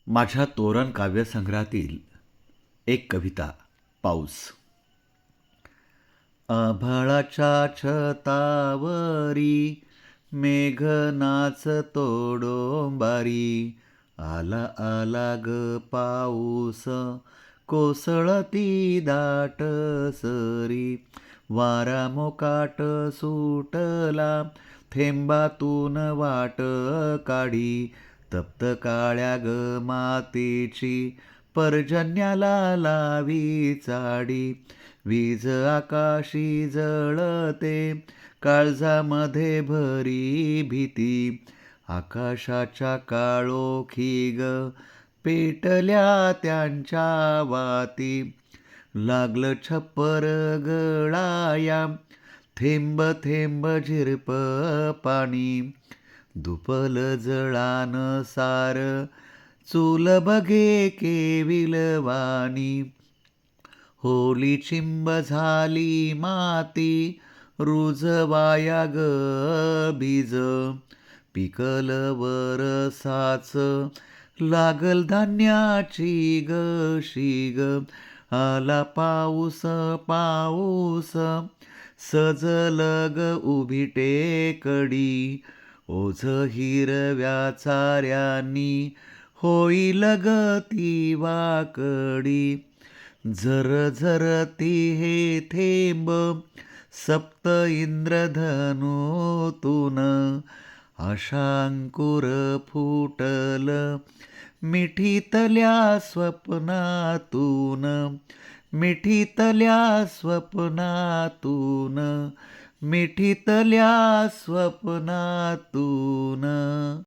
माझ्या तोरण काव्यसंग्रहातील एक कविता पाऊस. आभाळाच्या छतावरी मेघ नाचतो डोंबारी. आला आला ग पाऊस कोसळती दाट सरी. वारा मोकाट सुटला थेंबातून वाट काढी. तप्त काळ्या ग मातीची पर्जन्याला लावी चाडी. वीज आकाशी जळते काळजामध्ये भरी भीती. आकाशाच्या काळोखी ग पेटल्या त्यांच्या वाती. लागलं छप्पर गळाया थेंब थेंब झिरप पाणी. दुपल जळान सार चूल बघे केविलवाणी. होली चिंब झाली माती रुजवाया ग बीज. पिकल वरसाच लागल धान्याची ग शीग. आला पाऊस पाऊस सजल ग उभी टेकडी. ओझ हिरव्या चाऱ्यांनी होईल ग ती वाकडी. झरझरती हे थेंब सप्त इंद्रधनुतून. आशांकुर फुटल मिठीतल्या स्वप्नातून. मिठीतल्या स्वप्नातून. मिठीतल्या स्वप्नातून.